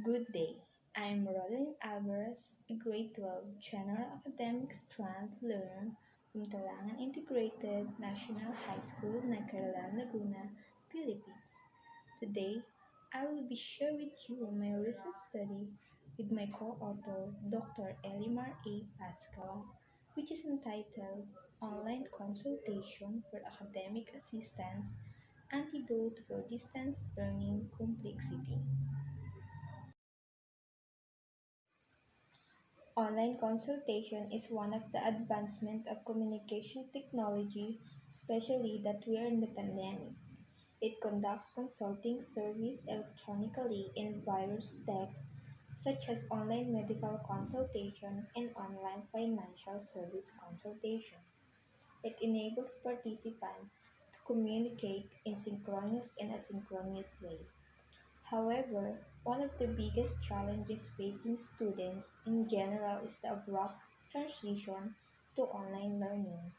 Good day. I'm RAlvarez, a grade 12 General Academic Strand learner from Talangan Integrated National High School, Nagcarlan, Laguna, Philippines. Today, I will be sharing with you my recent study with my co-author, Dr. Elimar A. Pascual, which is entitled Online Consultation for Academic Assistance, Antidote for Distance Learning Complexity. Online consultation is one of the advancement of communication technology, especially that we are in the pandemic. It conducts consulting service electronically in various texts, such as online medical consultation and online financial service consultation. It enables participants to communicate in synchronous and asynchronous ways. However, one of the biggest challenges facing students in general is the abrupt transition to online learning.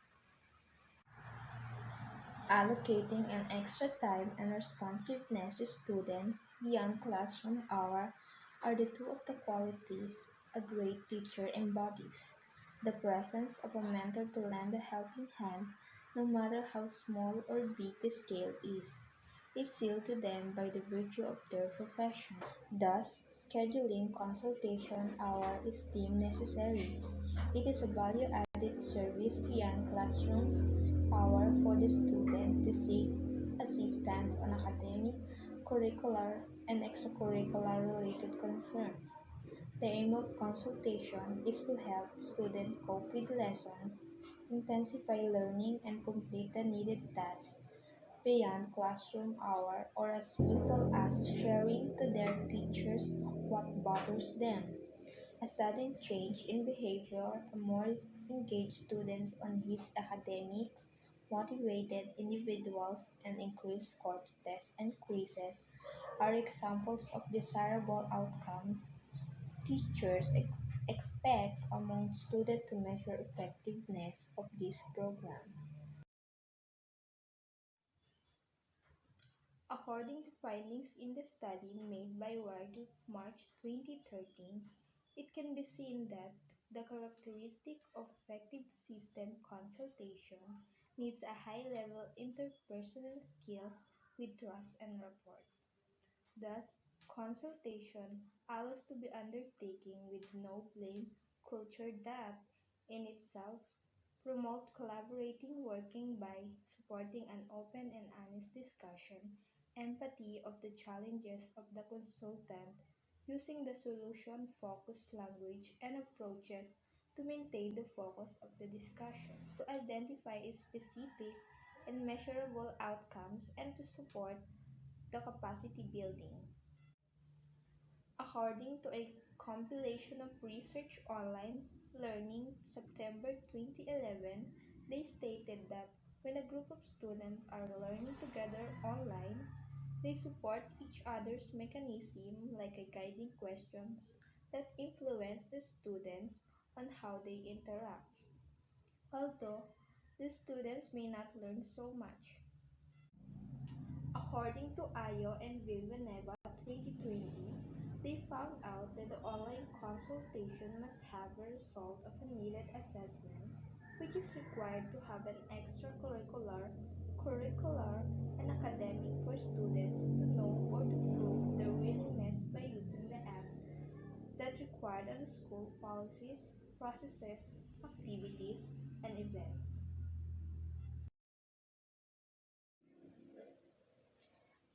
Allocating an extra time and responsiveness to students beyond classroom hour are the two of the qualities a great teacher embodies. The presence of a mentor to lend a helping hand, no matter how small or big the scale is sealed to them by the virtue of their profession. Thus, scheduling consultation hour is deemed necessary. It is a value-added service beyond classrooms hour for the student to seek assistance on academic, curricular, and extracurricular related concerns. The aim of consultation is to help students cope with lessons, intensify learning, and complete the needed tasks beyond classroom hour, or as simple as sharing to their teachers what bothers them. A sudden change in behavior, a more engaged students on his academics, motivated individuals, and increased score to tests and quizzes are examples of desirable outcomes teachers expect among students to measure effectiveness of this program. According to findings in the study made by Ward March 2013, it can be seen that the characteristic of effective system consultation needs a high-level interpersonal skills with trust and rapport. Thus, consultation allows to be undertaken with no blame culture that, in itself, promote collaborating working by supporting an open and honest discussion, empathy of the challenges of the consultant, using the solution-focused language and approaches to maintain the focus of the discussion, to identify specific and measurable outcomes, and to support the capacity building. According to a compilation of research online learning September 2011, they stated that when a group of students are learning together online, they support each other's mechanism like a guiding questions that influence the students on how they interact. Although the students may not learn so much. According to Ayo and Villanueva 2020, they found out that the online consultation must have the result of a needed assessment, which is required to have an extracurricular, curricular, and academic for students to know or to prove their willingness by using the app that required on school policies, processes, activities, and events.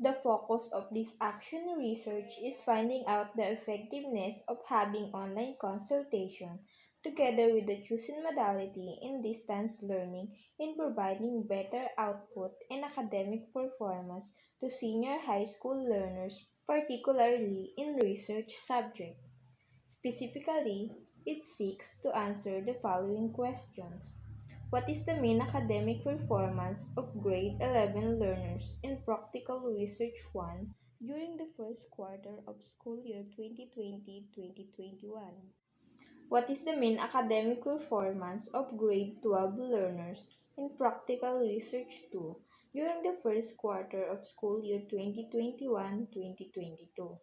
The focus of this action research is finding out the effectiveness of having online consultation together with the chosen modality in distance learning in providing better output and academic performance to senior high school learners, particularly in research subjects. Specifically, it seeks to answer the following questions. What is the mean academic performance of grade 11 learners in Practical Research 1 during the first quarter of school year 2020-2021? What is the mean academic performance of grade 12 learners in Practical Research 2 during the first quarter of school year 2021-2022?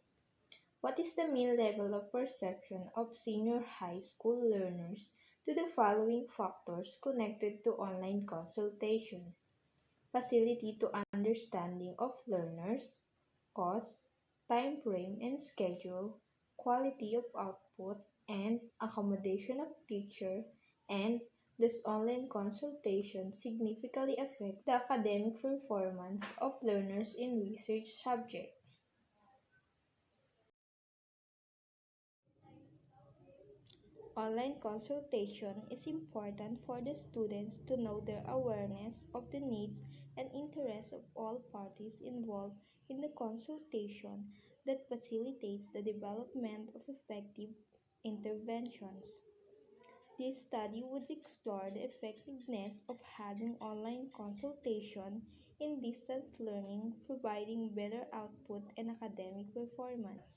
What is the mean level of perception of senior high school learners to the following factors connected to online consultation? Facility to understanding of learners, cost, time frame and schedule, quality of output, and accommodation of teacher, and does online consultation significantly affect the academic performance of learners in research subject? Online consultation is important for the students to know their awareness of the needs and interests of all parties involved in the consultation that facilitates the development of effective interventions. This study would explore the effectiveness of having online consultation in distance learning, providing better output and academic performance.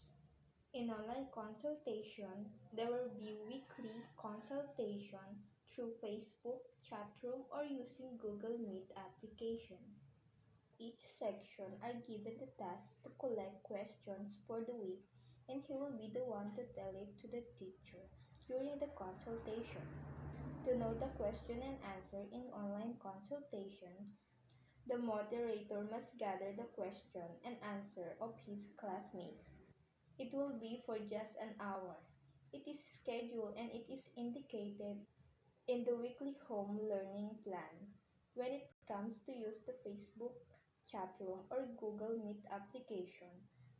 In online consultation, there will be weekly consultation through Facebook, chatroom, or using Google Meet application. Each section are given the task to collect questions for the week, and he will be the one to tell it to the teacher during the consultation. To know the question and answer in online consultation, the moderator must gather the question and answer of his classmates. It will be for just an hour. It is scheduled and it is indicated in the weekly home learning plan. When it comes to use the Facebook, chatroom, or Google Meet application,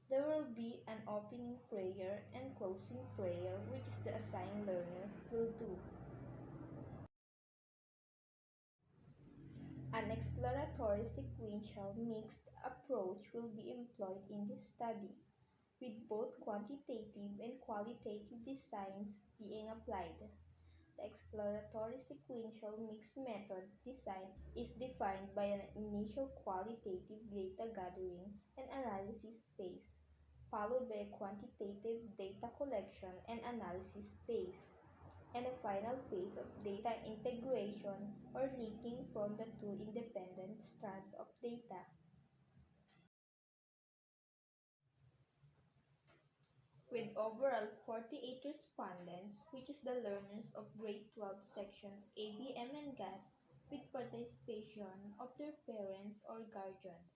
there will be an opening prayer and closing prayer which the assigned learner will do. An exploratory sequential mixed approach will be employed in this study, with both quantitative and qualitative designs being applied. The exploratory sequential mixed method design is defined by an initial qualitative data gathering and analysis phase, followed by a quantitative data collection and analysis phase, and a final phase of data integration or linking from the two independent strands of data. With overall 48 respondents, which is the learners of grade 12 sections ABM and GAS, with participation of their parents or guardians.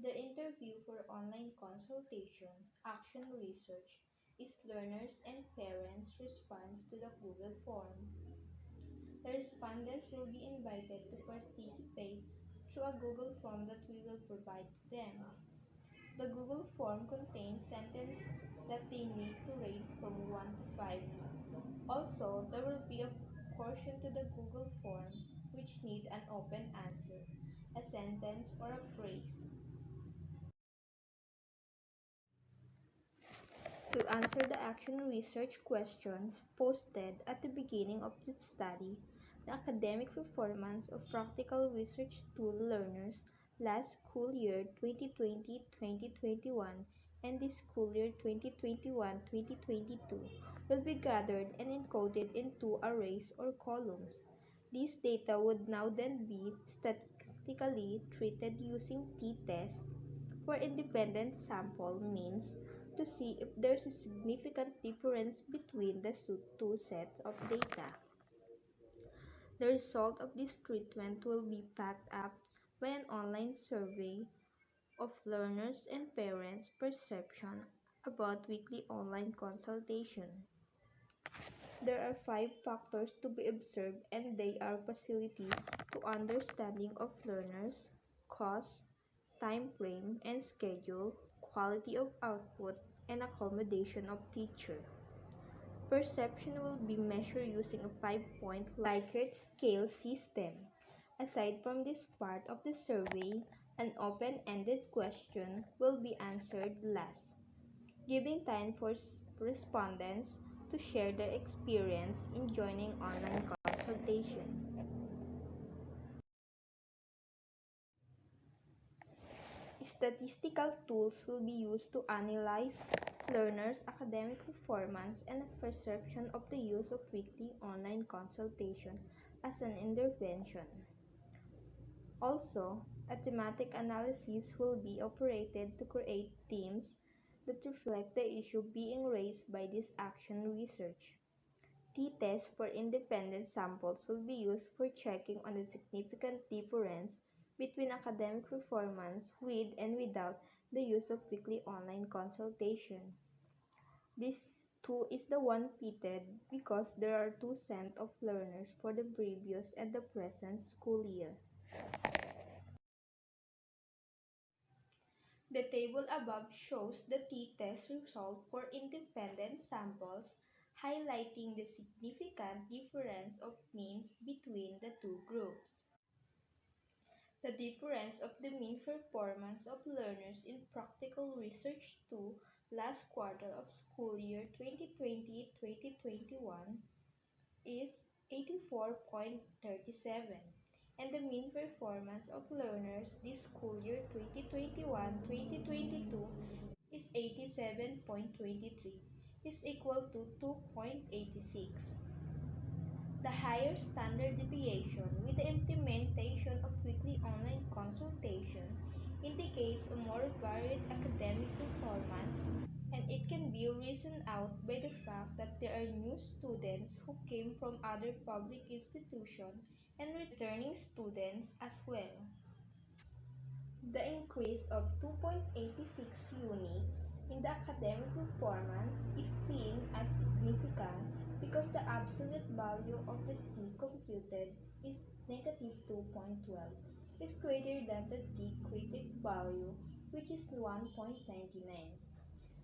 The interview for online consultation, action research, is learners and parents' response to the Google form. The respondents will be invited to participate through a Google form that we will provide to them. The Google form contains sentences that they need to rate from 1 to 5. Also, there will be a portion to the Google form which need an open answer, a sentence or a phrase. To answer the action research questions posted at the beginning of this study, the academic performance of practical research tool learners last school year 2020-2021 and this school year 2021-2022 will be gathered and encoded in two arrays or columns. These data would now then be statistically treated using t-test for independent sample means to see if there's a significant difference between the two sets of data. The result of this treatment will be backed up by an online survey of learners and parents' perception about weekly online consultation. There are 5 factors to be observed and they are facility to understanding of learners, cost, time frame and schedule, quality of output, and accommodation of teacher. Perception will be measured using a 5-point Likert scale system. Aside from this part of the survey, an open-ended question will be answered last, giving time for respondents to share their experience in joining online consultation. Statistical tools will be used to analyze learners' academic performance and perception of the use of weekly online consultation as an intervention. Also, a thematic analysis will be operated to create themes that reflect the issue being raised by this action research. T-tests for independent samples will be used for checking on the significant difference between academic performance with and without the use of weekly online consultation. This too is the one pitted because there are two sets of learners for the previous and the present school year. The table above shows the t-test result for independent samples, highlighting the significant difference of means between the two groups. The difference of the mean performance of learners in Practical Research 2 last quarter of school year 2020-2021 is 84.37, and the mean performance of learners this school year 2021-2022 is 87.23, is equal to 2.86. The higher standard deviation with the implementation of weekly online consultation indicates a more varied academic performance, and it can be reasoned out by the fact that there are new students who came from other public institutions and returning students as well. The increase of 2.86 units in the academic performance is seen as significant because the absolute value of the t computed is negative 2.12 is greater than the t critic value, which is 1.99.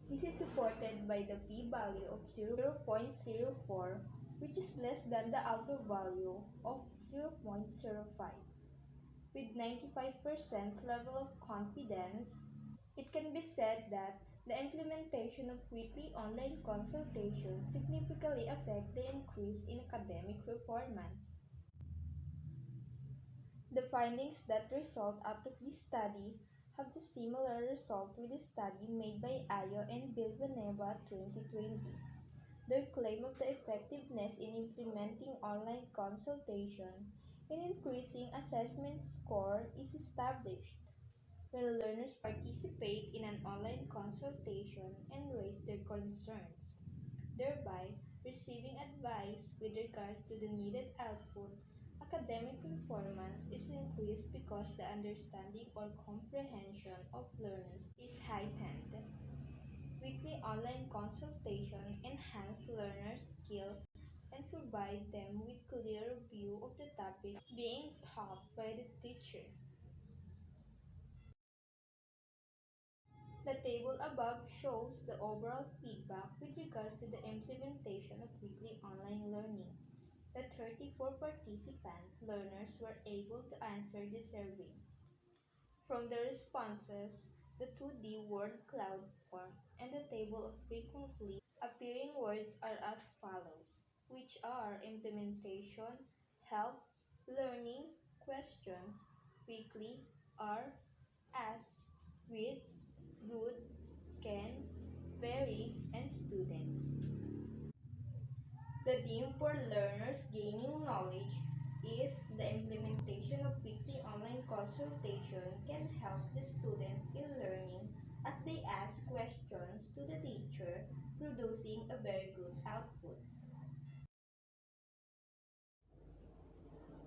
This is supported by the p-value of 0.04, which is less than the alpha value of 0.05. With 95% level of confidence, it can be said that the implementation of weekly online consultation significantly affects the increase in academic performance. The findings that result out of this study have the similar result with the study made by Ayo and Villanueva 2020. Their claim of the effectiveness in implementing online consultation and increasing assessment score is established when learners participate in an online consultation and raise their concerns, thereby receiving advice with regards to the needed output. Academic performance is increased because the understanding or comprehension of learners is heightened. Weekly online consultation enhance learners' skills and provide them with clear view of the topic being taught by the teacher. The table above shows the overall feedback with regards to the implementation of weekly online learning. The 34 participant learners were able to answer the survey. From the responses, the 2D word cloud form and the table of frequently appearing words are as follows, which are implementation, help, learning, questions, weekly, are, ask, with, good, can, very, and students. The theme for learners gaining knowledge is the implementation of weekly online consultation can help the students in learning as they ask questions to the teacher, producing a very good output.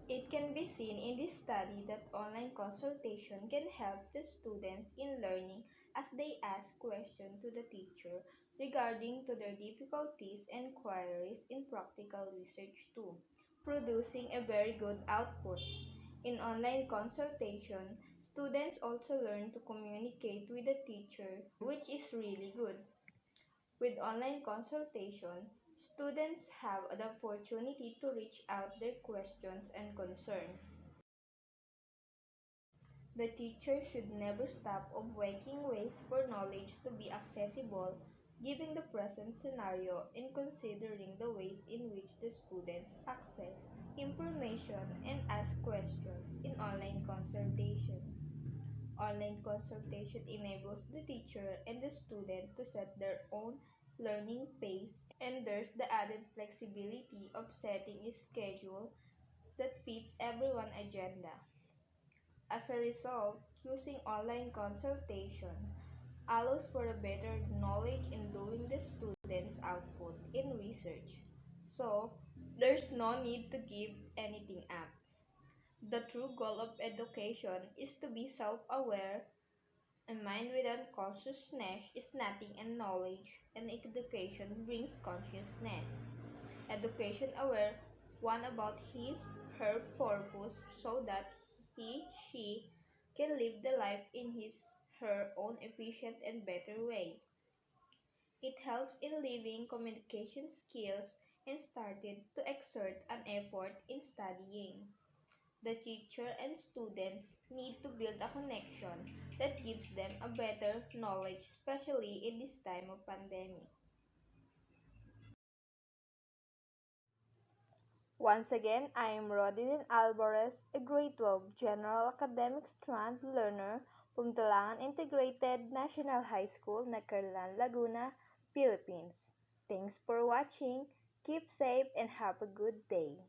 It can be seen in this study that online consultation can help the students in learning as they ask questions to the teacher regarding to their difficulties and queries in practical research too, producing a very good output. In online consultation, students also learn to communicate with the teacher, which is really good. With online consultation, students have the opportunity to reach out their questions and concerns. The teacher should never stop of working ways for knowledge to be accessible, given the present scenario and considering the ways in which the students access information and ask questions in online consultation. Online consultation enables the teacher and the student to set their own learning pace, and there's the added flexibility of setting a schedule that fits everyone's agenda. As a result, using online consultation allows for a better knowledge in doing the student's output in research. So, there's no need to give anything up. The true goal of education is to be self-aware. A mind without consciousness is nothing, and knowledge and education brings consciousness. Education aware one about his, her purpose so that she can live the life in his, her own efficient and better way. It helps in living communication skills and started to exert an effort in studying. The teacher and students need to build a connection that gives them a better knowledge, especially in this time of pandemic. Once again, I am Rodin Alvarez, a grade 12 General Academic Strand learner from Talangan Integrated National High School, Nacaralan, Laguna, Philippines. Thanks for watching. Keep safe and have a good day.